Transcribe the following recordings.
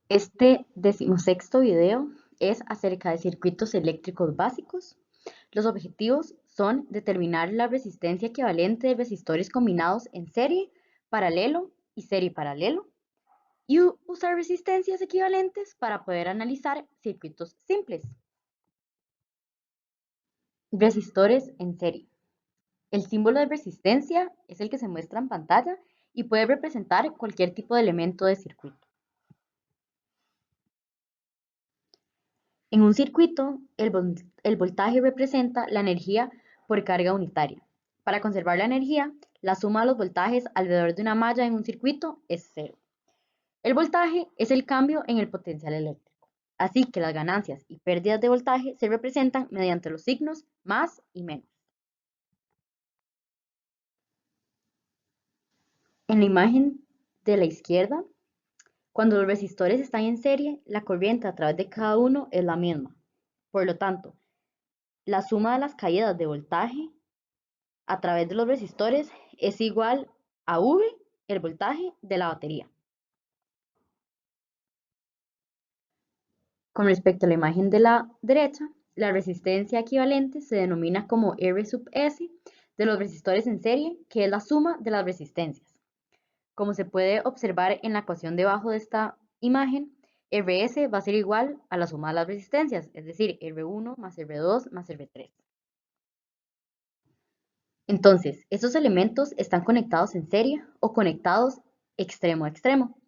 Este decimosexto video es acerca de circuitos eléctricos básicos. Los objetivos son determinar la resistencia equivalente de resistores combinados en serie, paralelo y serie paralelo y usar resistencias equivalentes para poder analizar circuitos simples. Resistores en serie. El símbolo de resistencia es el que se muestra en pantalla y puede representar cualquier tipo de elemento de circuito. En un circuito, el voltaje representa la energía por carga unitaria. Para conservar la energía, la suma de los voltajes alrededor de una malla en un circuito es cero. El voltaje es el cambio en el potencial eléctrico, así que las ganancias y pérdidas de voltaje se representan mediante los signos más y menos. En la imagen de la izquierda, cuando los resistores están en serie, la corriente a través de cada uno es la misma. Por lo tanto, la suma de las caídas de voltaje a través de los resistores es igual a V, el voltaje de la batería. Con respecto a la imagen de la derecha, la resistencia equivalente se denomina como R sub S de los resistores en serie, que es la suma de las resistencias. Como se puede observar en la ecuación debajo de esta imagen, RS va a ser igual a la suma de las resistencias, es decir, R1 más R2 más R3. Entonces, estos elementos están conectados en serie o conectados extremo a extremo.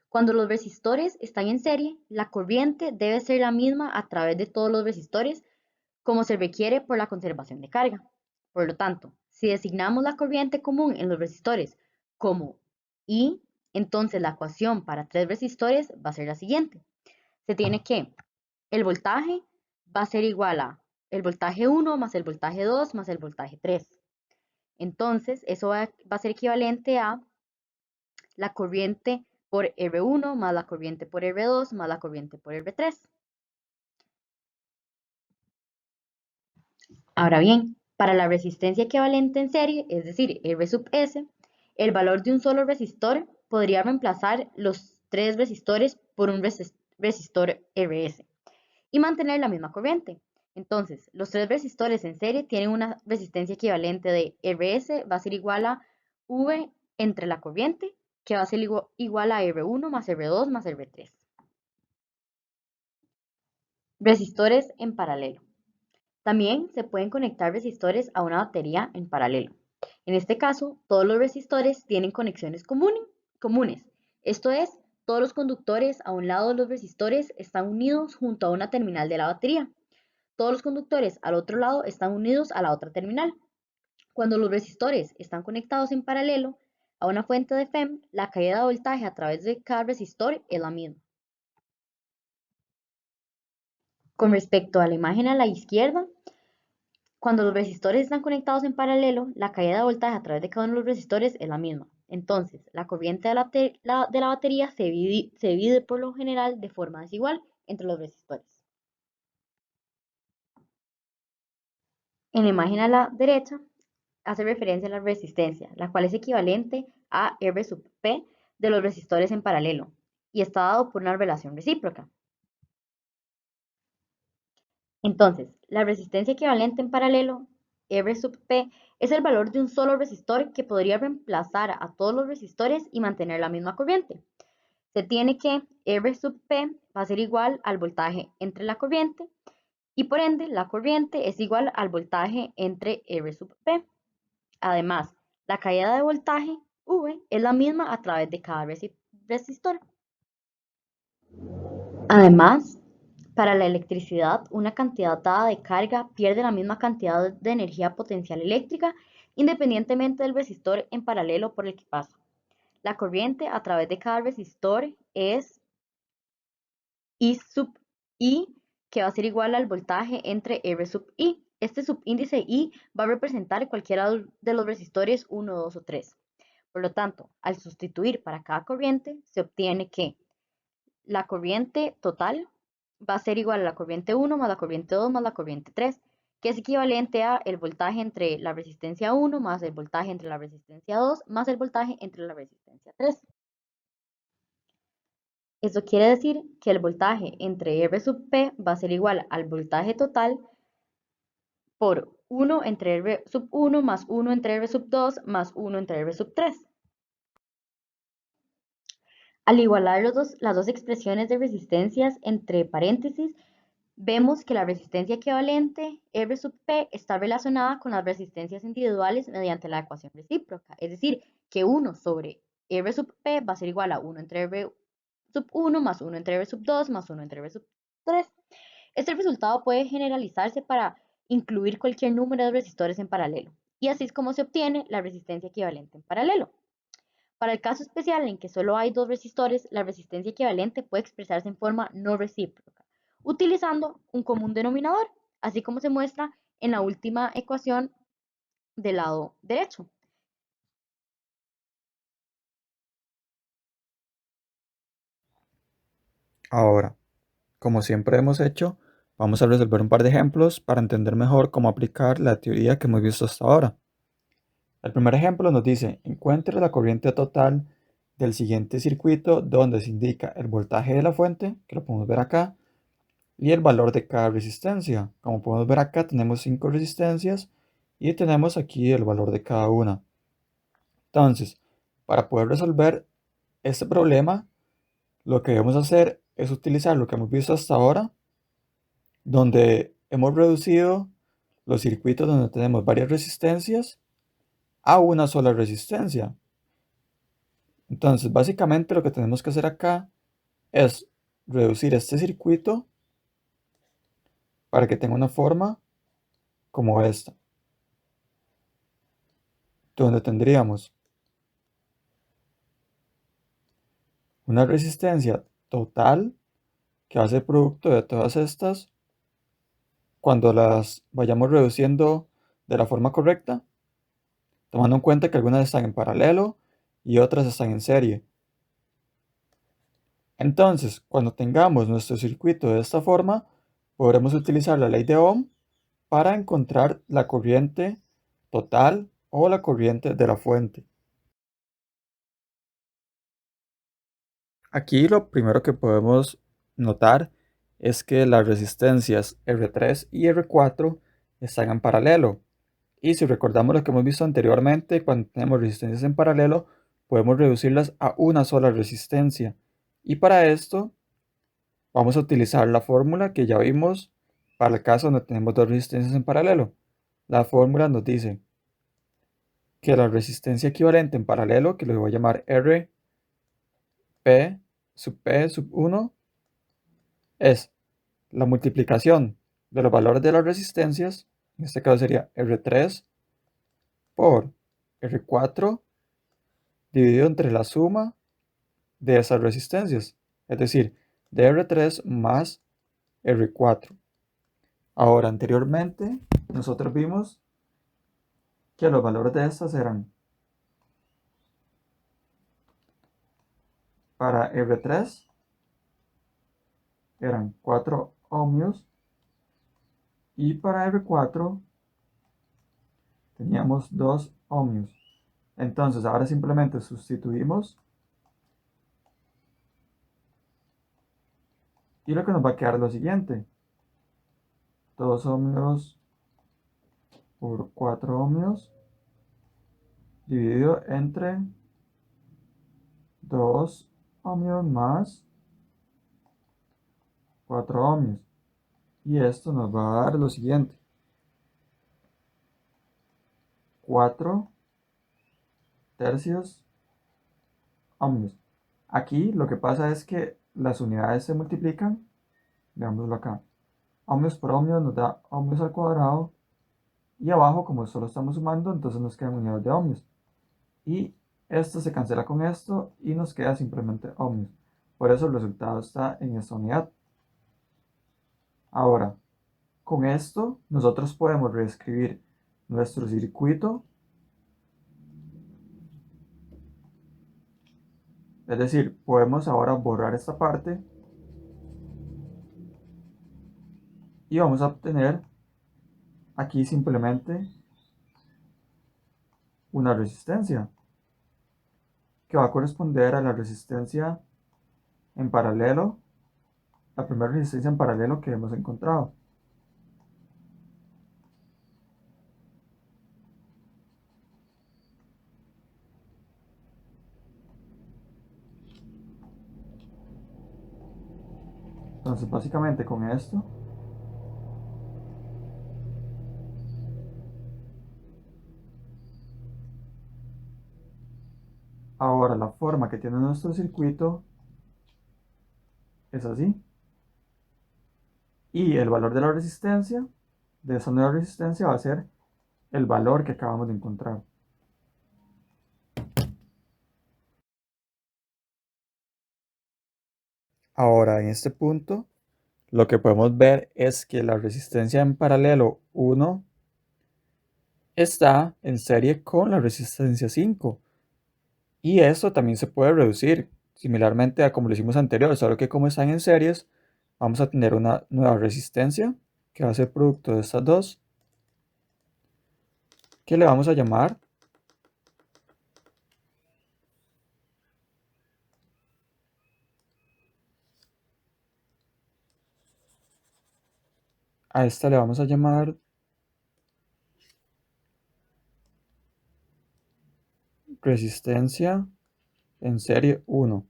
Cuando los resistores están en serie, la corriente debe ser la misma a través de todos los resistores como se requiere por la conservación de carga. Por lo tanto, si designamos la corriente común en los resistores como I, entonces la ecuación para tres resistores va a ser la siguiente. Se tiene que el voltaje va a ser igual a el voltaje 1 más el voltaje 2 más el voltaje 3. Entonces, eso va a ser equivalente a la corriente por R1 más la corriente por R2 más la corriente por R3. Ahora bien, para la resistencia equivalente en serie, es decir, R sub S, el valor de un solo resistor podría reemplazar los tres resistores por un resistor RS y mantener la misma corriente. Entonces, los tres resistores en serie tienen una resistencia equivalente de RS va a ser igual a V entre la corriente, que va a ser igual a R1 más R2 más R3. Resistores en paralelo. También se pueden conectar resistores a una batería en paralelo. En este caso, todos los resistores tienen conexiones comunes. Esto es, todos los conductores a un lado de los resistores están unidos junto a una terminal de la batería. Todos los conductores al otro lado están unidos a la otra terminal. Cuando los resistores están conectados en paralelo a una fuente de FEM, la caída de voltaje a través de cada resistor es la misma. Con respecto a la imagen a la izquierda, cuando los resistores están conectados en paralelo, la caída de voltaje a través de cada uno de los resistores es la misma. Entonces, la corriente de la batería se divide por lo general de forma desigual entre los resistores. En la imagen a la derecha hace referencia a la resistencia, la cual es equivalente a R sub P de los resistores en paralelo y está dado por una relación recíproca. Entonces, la resistencia equivalente en paralelo, R sub P, es el valor de un solo resistor que podría reemplazar a todos los resistores y mantener la misma corriente. Se tiene que R sub P va a ser igual al voltaje entre la corriente y por ende la corriente es igual al voltaje entre R sub P. Además, la caída de voltaje V es la misma a través de cada resistor. Además, para la electricidad, una cantidad dada de carga pierde la misma cantidad de energía potencial eléctrica independientemente del resistor en paralelo por el que pasa. La corriente a través de cada resistor es I sub I, que va a ser igual al voltaje entre R sub I. Este subíndice I va a representar cualquiera de los resistores 1, 2 o 3. Por lo tanto, al sustituir para cada corriente, se obtiene que la corriente total va a ser igual a la corriente 1 más la corriente 2 más la corriente 3, que es equivalente a el voltaje entre la resistencia 1 más el voltaje entre la resistencia 2 más el voltaje entre la resistencia 3. Eso quiere decir que el voltaje entre R sub P va a ser igual al voltaje total por 1 entre R sub 1 más 1 entre R sub 2 más 1 entre R sub 3. Al igualar las dos expresiones de resistencias entre paréntesis, vemos que la resistencia equivalente R sub P está relacionada con las resistencias individuales mediante la ecuación recíproca, es decir, que 1 sobre R sub P va a ser igual a 1 entre R sub 1 más 1 entre R sub 2 más 1 entre R sub 3. Este resultado puede generalizarse para incluir cualquier número de resistores en paralelo, y así es como se obtiene la resistencia equivalente en paralelo. Para el caso especial en que solo hay dos resistores, la resistencia equivalente puede expresarse en forma no recíproca, utilizando un común denominador, así como se muestra en la última ecuación del lado derecho. Ahora, como siempre hemos hecho, vamos a resolver un par de ejemplos para entender mejor cómo aplicar la teoría que hemos visto hasta ahora. El primer ejemplo nos dice, encuentre la corriente total del siguiente circuito donde se indica el voltaje de la fuente, que lo podemos ver acá, y el valor de cada resistencia. Como podemos ver acá tenemos 5 resistencias y tenemos aquí el valor de cada una. Entonces, para poder resolver este problema, lo que debemos hacer es utilizar lo que hemos visto hasta ahora, donde hemos reducido los circuitos donde tenemos varias resistencias a una sola resistencia. Entonces, básicamente lo que tenemos que hacer acá es reducir este circuito para que tenga una forma como esta, donde tendríamos una resistencia total que hace el producto de todas estas cuando las vayamos reduciendo de la forma correcta, tomando en cuenta que algunas están en paralelo y otras están en serie. Entonces, cuando tengamos nuestro circuito de esta forma, podremos utilizar la ley de Ohm para encontrar la corriente total o la corriente de la fuente. Aquí lo primero que podemos notar es que las resistencias R3 y R4 están en paralelo. Y si recordamos lo que hemos visto anteriormente, cuando tenemos resistencias en paralelo, podemos reducirlas a una sola resistencia. Y para esto vamos a utilizar la fórmula que ya vimos para el caso donde tenemos dos resistencias en paralelo. La fórmula nos dice que la resistencia equivalente en paralelo, que lo voy a llamar R P sub 1, es la multiplicación de los valores de las resistencias, en este caso sería R3 por R4 dividido entre la suma de esas resistencias, es decir, de R3 más R4. Ahora, anteriormente, nosotros vimos que los valores de estas eran para R3 eran 4 ohmios y para R4 teníamos 2 ohmios. Entonces, ahora simplemente sustituimos y lo que nos va a quedar es lo siguiente: 2 ohmios por 4 ohmios dividido entre 2 ohmios más 4 ohmios. Y esto nos va a dar lo siguiente: 4 tercios ohmios. Aquí lo que pasa es que las unidades se multiplican. Veámoslo acá. Ohmios por ohmios nos da ohmios al cuadrado. Y abajo, como solo estamos sumando, entonces nos quedan unidades de ohmios. Y esto se cancela con esto y nos queda simplemente ohmios. Por eso el resultado está en esta unidad. Ahora, con esto nosotros podemos reescribir nuestro circuito. Es decir, podemos ahora borrar esta parte y vamos a obtener aquí simplemente una resistencia que va a corresponder a la resistencia en paralelo, la primera resistencia en paralelo que hemos encontrado. Entonces, básicamente con esto, ahora la forma que tiene nuestro circuito es así. Y el valor de la resistencia, de esa nueva resistencia, va a ser el valor que acabamos de encontrar. Ahora, en este punto, lo que podemos ver es que la resistencia en paralelo 1 está en serie con la resistencia 5. Y esto también se puede reducir, similarmente a como lo hicimos anterior, solo que como están en series, vamos a tener una nueva resistencia que va a ser producto de estas dos, que le vamos a llamar a esta le vamos a llamar resistencia en serie 1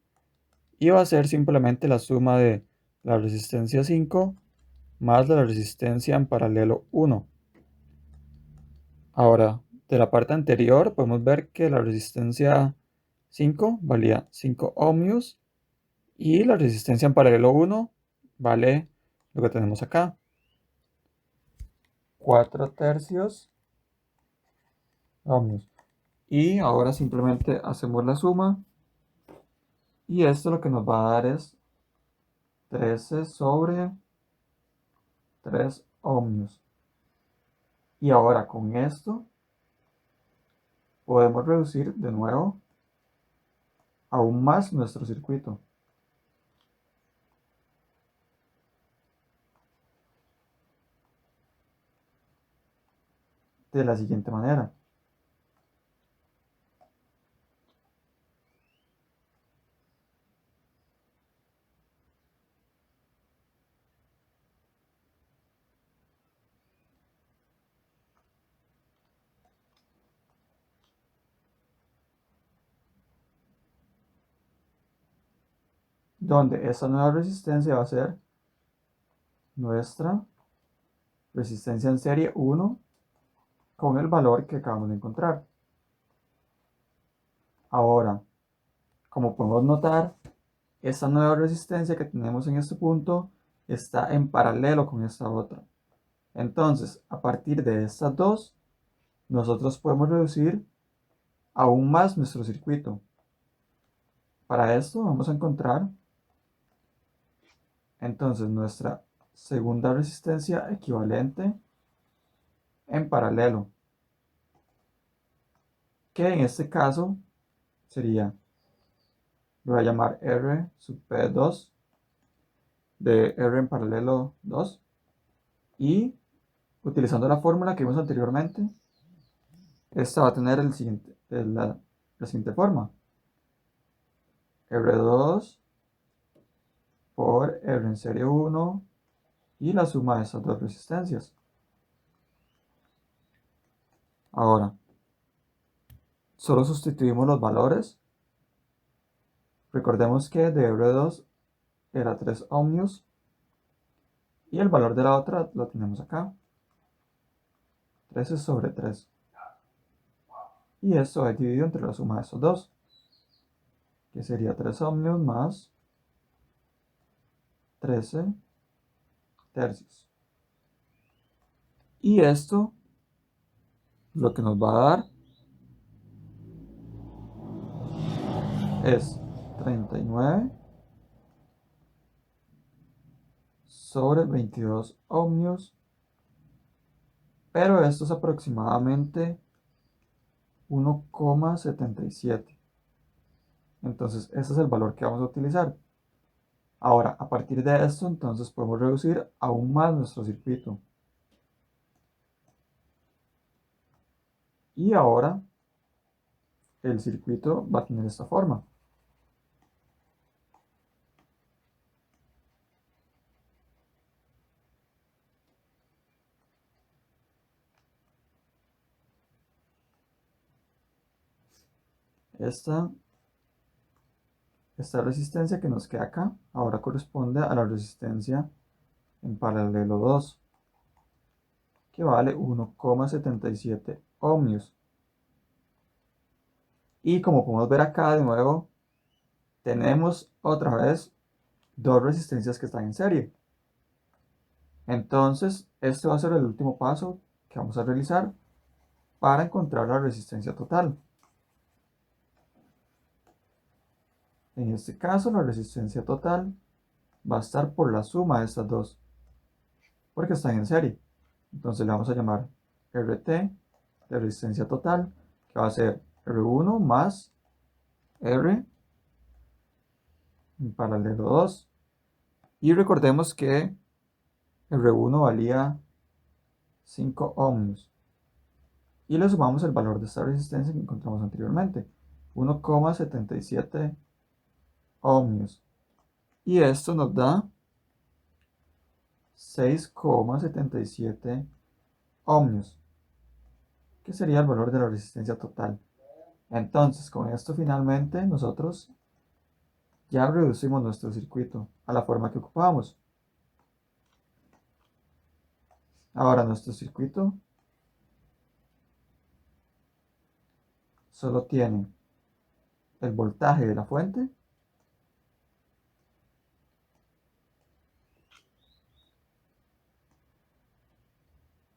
y va a ser simplemente la suma de la resistencia 5 más la resistencia en paralelo 1. Ahora, de la parte anterior podemos ver que la resistencia 5 valía 5 ohmios y la resistencia en paralelo 1 vale lo que tenemos acá, 4 tercios ohmios. Y ahora simplemente hacemos la suma y esto lo que nos va a dar es 13 sobre 3 ohmios. Y ahora con esto podemos reducir de nuevo aún más nuestro circuito. De la siguiente manera. Donde esa nueva resistencia va a ser nuestra resistencia en serie 1 con el valor que acabamos de encontrar. Ahora, como podemos notar, esta nueva resistencia que tenemos en este punto está en paralelo con esta otra. Entonces, a partir de estas dos, nosotros podemos reducir aún más nuestro circuito. Para esto vamos a encontrar entonces nuestra segunda resistencia equivalente en paralelo, que en este caso sería, lo voy a llamar R sub P2 de R en paralelo 2 y utilizando la fórmula que vimos anteriormente, esta va a tener la siguiente forma, R2 por R en serie 1 y la suma de esas dos resistencias. Ahora, solo sustituimos los valores. Recordemos que de R2 era 3 ohmios y el valor de la otra lo tenemos acá, 13 sobre 3. Y esto es dividido entre la suma de estos dos, que sería 3 ohmios más 13 tercios. Y esto lo que nos va a dar es 39 sobre 22 ohmios, pero esto es aproximadamente 1,77. Entonces, ese es el valor que vamos a utilizar. Ahora, a partir de esto, entonces podemos reducir aún más nuestro circuito. Y ahora, el circuito va a tener esta forma. Esta resistencia que nos queda acá ahora corresponde a la resistencia en paralelo 2, que vale 1,77 ohmios. Y como podemos ver acá de nuevo, tenemos otra vez dos resistencias que están en serie. Entonces, este va a ser el último paso que vamos a realizar para encontrar la resistencia total. En este caso, la resistencia total va a estar por la suma de estas dos, porque están en serie. Entonces le vamos a llamar RT de resistencia total, que va a ser R1 más R en paralelo 2. Y recordemos que R1 valía 5 ohmios. Y le sumamos el valor de esta resistencia que encontramos anteriormente, 1,77 ohmios. Y esto nos da 6,77 ohmios, que sería el valor de la resistencia total. Entonces, con esto finalmente nosotros ya reducimos nuestro circuito a la forma que ocupamos. Ahora nuestro circuito solo tiene el voltaje de la fuente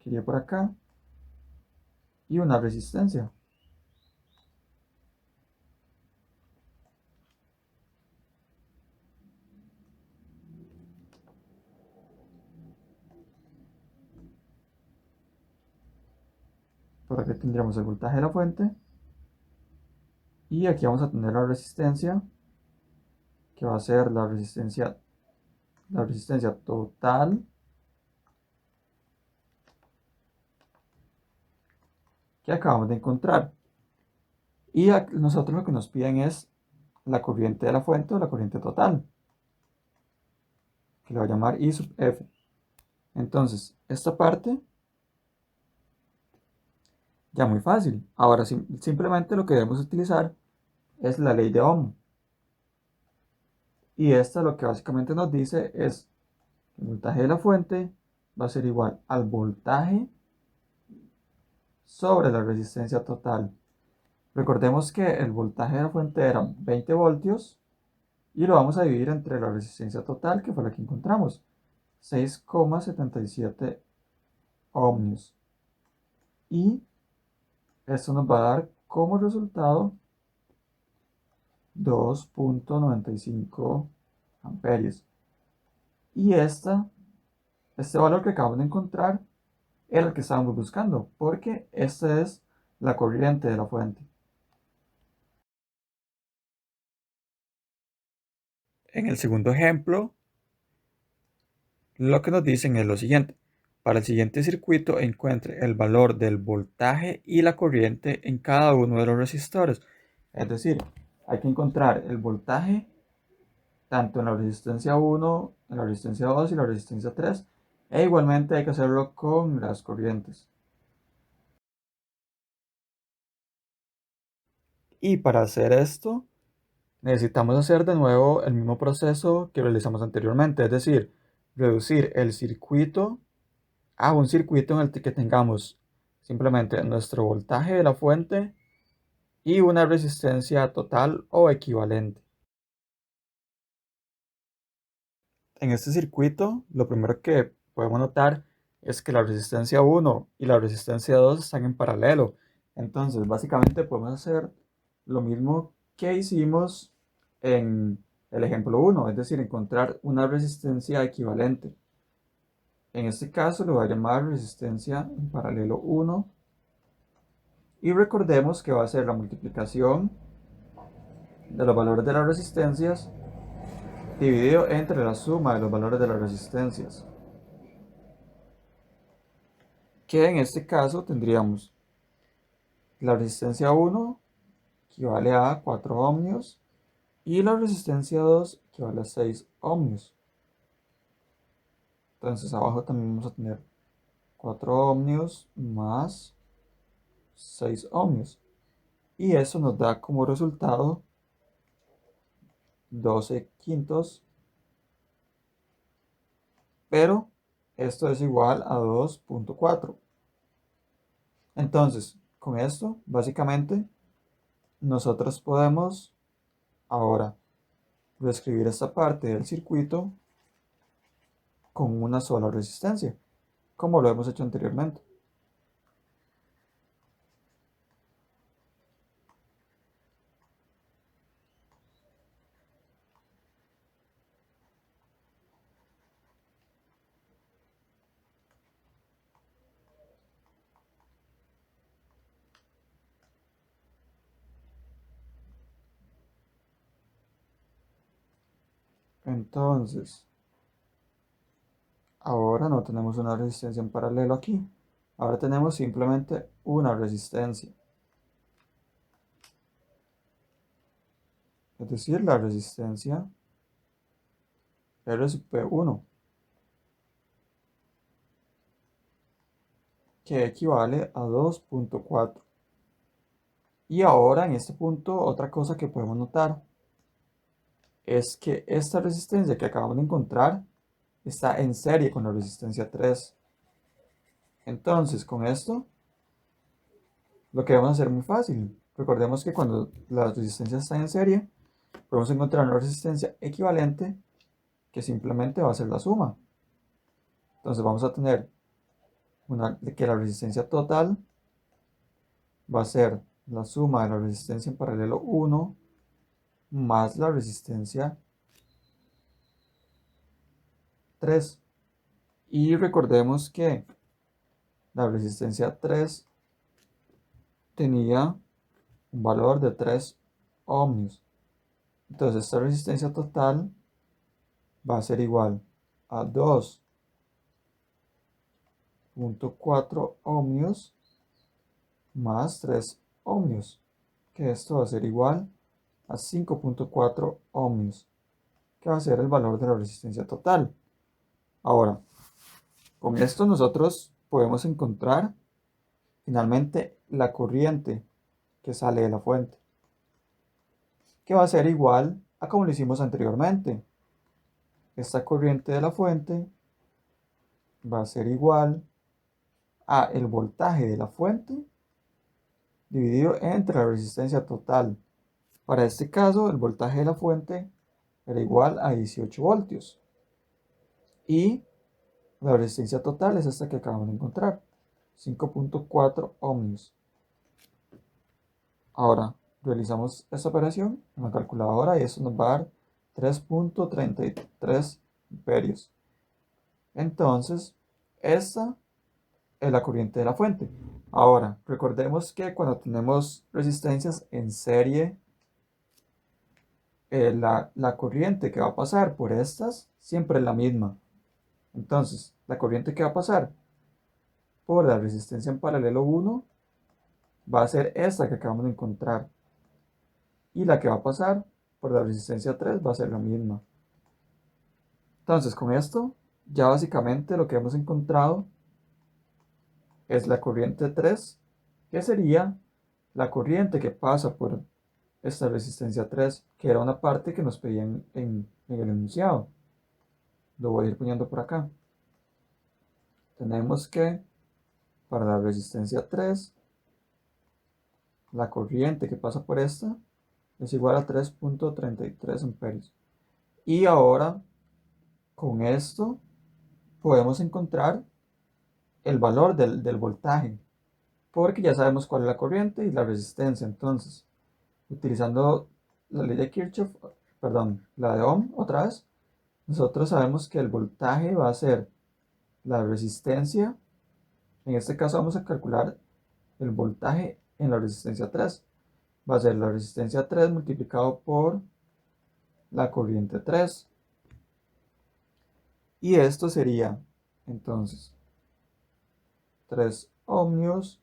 que iría por acá y una resistencia. Por aquí tendríamos el voltaje de la fuente y aquí vamos a tener la resistencia, que va a ser la resistencia total que acabamos de encontrar. Y nosotros lo que nos piden es la corriente de la fuente o la corriente total, que le voy a llamar I sub F. Entonces, esta parte ya muy fácil. Ahora simplemente lo que debemos utilizar es la ley de Ohm. Y esta lo que básicamente nos dice es que el voltaje de la fuente va a ser igual al voltaje sobre la resistencia total. Recordemos que el voltaje de la fuente era 20 voltios y lo vamos a dividir entre la resistencia total, que fue la que encontramos, 6,77 ohmios. Y esto nos va a dar como resultado 2,95 amperios. Y este valor que acabamos de encontrar era el que estábamos buscando, porque esta es la corriente de la fuente. En el segundo ejemplo, lo que nos dicen es lo siguiente. Para el siguiente circuito encuentre el valor del voltaje y la corriente en cada uno de los resistores. Es decir, hay que encontrar el voltaje tanto en la resistencia 1, en la resistencia 2 y la resistencia 3. E igualmente hay que hacerlo con las corrientes. Y para hacer esto, necesitamos hacer de nuevo el mismo proceso que realizamos anteriormente, es decir, reducir el circuito a un circuito en el que tengamos simplemente nuestro voltaje de la fuente y una resistencia total o equivalente. En este circuito, lo primero que podemos notar es que la resistencia 1 y la resistencia 2 están en paralelo. Entonces, básicamente podemos hacer lo mismo que hicimos en el ejemplo 1, es decir, encontrar una resistencia equivalente. En este caso lo voy a llamar resistencia en paralelo 1 y recordemos que va a ser la multiplicación de los valores de las resistencias dividido entre la suma de los valores de las resistencias, que en este caso tendríamos la resistencia 1 equivale a 4 ohmios y la resistencia 2 equivale a 6 ohmios. Entonces abajo también vamos a tener 4 ohmios más 6 ohmios. y eso nos da como resultado 12 quintos, pero esto es igual a 2.4. Entonces, con esto, básicamente, nosotros podemos ahora reescribir esta parte del circuito con una sola resistencia, como lo hemos hecho anteriormente. Entonces, ahora no tenemos una resistencia en paralelo aquí. Ahora tenemos simplemente una resistencia. Es decir, la resistencia R sub P1, que equivale a 2.4. Y ahora en este punto, otra cosa que podemos notar es que esta resistencia que acabamos de encontrar está en serie con la resistencia 3. Entonces, con esto, lo que vamos a hacer es muy fácil. Recordemos que cuando las resistencias están en serie, podemos encontrar una resistencia equivalente que simplemente va a ser la suma. Entonces vamos a tener que la resistencia total va a ser la suma de la resistencia en paralelo 1 más la resistencia 3. Y recordemos que la resistencia 3 tenía un valor de 3 ohmios. Entonces esta resistencia total va a ser igual a 2.4 ohmios más 3 ohmios, que esto va a ser igual a 5.4 ohmios, que va a ser el valor de la resistencia total. Ahora, con esto nosotros podemos encontrar finalmente la corriente que sale de la fuente, que va a ser igual a como lo hicimos anteriormente. Esta corriente de la fuente va a ser igual a el voltaje de la fuente dividido entre la resistencia total. Para este caso, el voltaje de la fuente era igual a 18 voltios. Y la resistencia total es esta que acabamos de encontrar, 5.4 ohmios. Ahora, realizamos esta operación en la calculadora y eso nos va a dar 3.33 amperios. Entonces, esta es la corriente de la fuente. Ahora, recordemos que cuando tenemos resistencias en serie, la corriente que va a pasar por estas siempre es la misma. Entonces, la corriente que va a pasar por la resistencia en paralelo 1 va a ser esta que acabamos de encontrar. Y la que va a pasar por la resistencia 3 va a ser la misma. Entonces, con esto, ya básicamente lo que hemos encontrado es la corriente 3, que sería la corriente que pasa por esta resistencia 3, que era una parte que nos pedían en el enunciado. Lo voy a ir poniendo por acá. Tenemos que para la resistencia 3, la corriente que pasa por esta es igual a 3.33 amperios. Y ahora, con esto, podemos encontrar el valor del voltaje, porque ya sabemos cuál es la corriente y la resistencia. Entonces, utilizando la ley de Kirchhoff, perdón, la de Ohm otra vez, nosotros sabemos que el voltaje va a ser la resistencia. En este caso vamos a calcular el voltaje en la resistencia 3. Va a ser la resistencia 3 multiplicado por la corriente 3. Y esto sería, entonces, 3 ohmios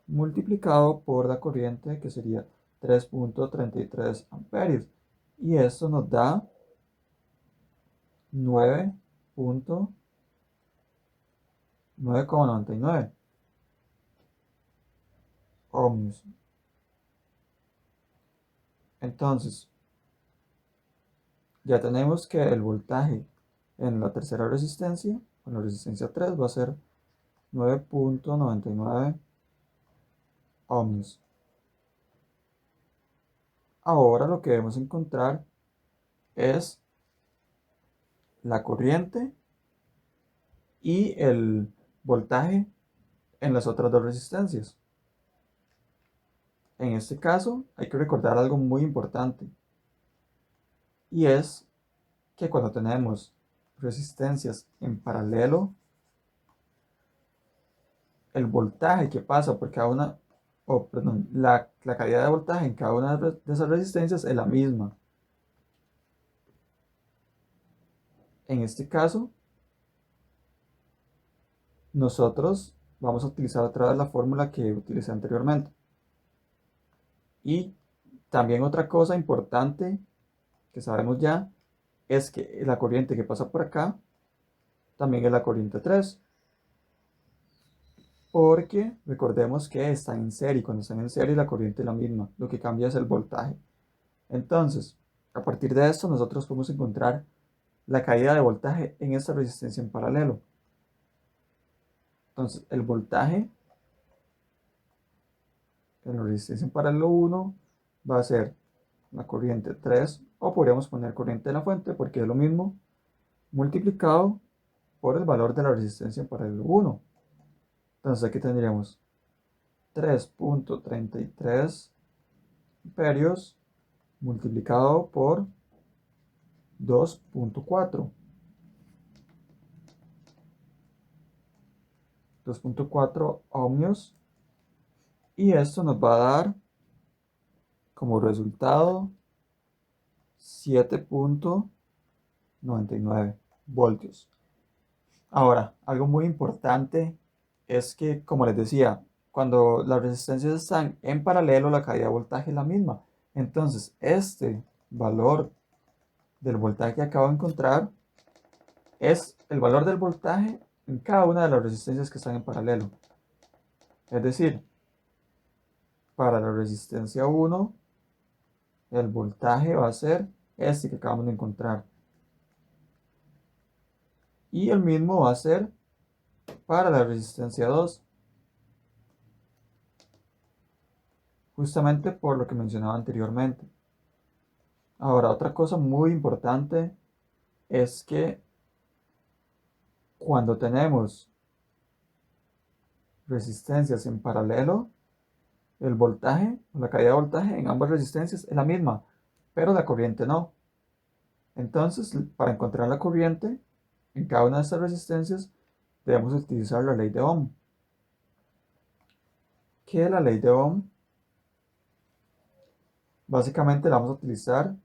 multiplicado por la corriente, que sería 3.33 amperios. Y esto nos da 9.99 ohmios. Entonces, ya tenemos que el voltaje en la tercera resistencia, en la resistencia 3, va a ser 9.99 ohmios. Ahora lo que debemos encontrar es la corriente y el voltaje en las otras dos resistencias. En este caso hay que recordar algo muy importante, y es que cuando tenemos resistencias en paralelo, el voltaje que pasa por cada una, o perdón, la calidad de voltaje en cada una de esas resistencias es la misma. En este caso, nosotros vamos a utilizar otra vez la fórmula que utilicé anteriormente. Y también otra cosa importante que sabemos ya es que la corriente que pasa por acá también es la corriente 3, porque recordemos que están en serie. Cuando están en serie la corriente es la misma, lo que cambia es el voltaje. Entonces, a partir de esto nosotros podemos encontrar la caída de voltaje en esta resistencia en paralelo. Entonces, el voltaje en la resistencia en paralelo 1 va a ser la corriente 3, o podríamos poner corriente de la fuente porque es lo mismo, multiplicado por el valor de la resistencia en paralelo 1. Entonces aquí tendríamos 3.33 amperios multiplicado por 2.4. 2.4 ohmios, y esto nos va a dar como resultado 7.99 voltios. Ahora, algo muy importante es que, como les decía, cuando las resistencias están en paralelo, la caída de voltaje es la misma. Entonces, este valor del voltaje que acabo de encontrar es el valor del voltaje en cada una de las resistencias que están en paralelo. Es decir, para la resistencia 1, el voltaje va a ser este que acabamos de encontrar. Y el mismo va a ser para la resistencia 2. Justamente por lo que mencionaba anteriormente. Ahora, otra cosa muy importante es que cuando tenemos resistencias en paralelo, el voltaje, la caída de voltaje en ambas resistencias es la misma, pero la corriente no. Entonces, para encontrar la corriente en cada una de estas resistencias, debemos utilizar la ley de Ohm. ¿Qué es la ley de Ohm? Básicamente la vamos a utilizar,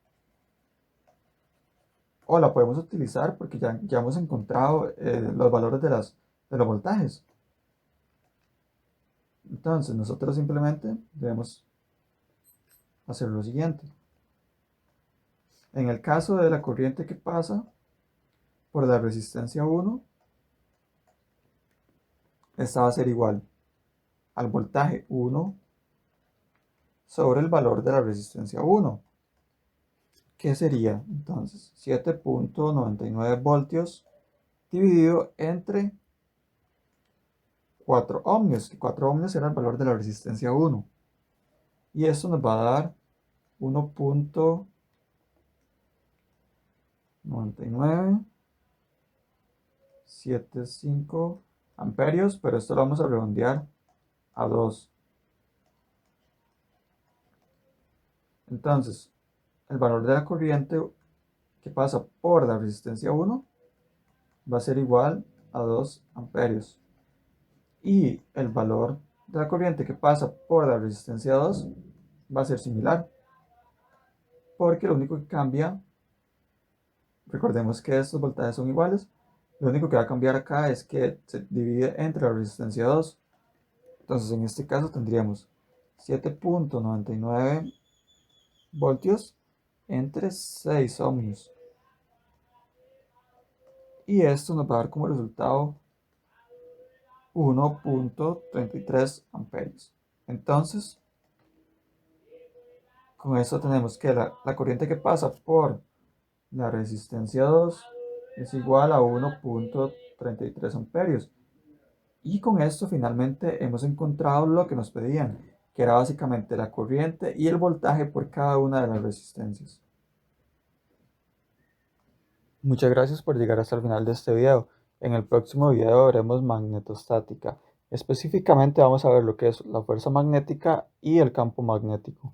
o la podemos utilizar porque ya hemos encontrado los valores de los voltajes. Entonces, nosotros simplemente debemos hacer lo siguiente. En el caso de la corriente que pasa por la resistencia 1, esta va a ser igual al voltaje 1 sobre el valor de la resistencia 1, que sería entonces 7.99 voltios dividido entre 4 ohmios, que 4 ohmios era el valor de la resistencia 1. Y esto nos va a dar 1.9975 amperios, pero esto lo vamos a redondear a 2. Entonces, el valor de la corriente que pasa por la resistencia 1 va a ser igual a 2 amperios. Y el valor de la corriente que pasa por la resistencia 2 va a ser similar, porque lo único que cambia, recordemos que estos voltajes son iguales, lo único que va a cambiar acá es que se divide entre la resistencia 2. Entonces, en este caso tendríamos 7.99 voltios entre 6 ohmios. Y esto nos va a dar como resultado 1.33 amperios. Entonces, Con esto tenemos que la corriente que pasa por la resistencia 2 es igual a 1,33 amperios. Y con esto finalmente hemos encontrado lo que nos pedían, que era básicamente la corriente y el voltaje por cada una de las resistencias. Muchas gracias por llegar hasta el final de este video. En el próximo video veremos magnetostática. Específicamente vamos a ver lo que es la fuerza magnética y el campo magnético.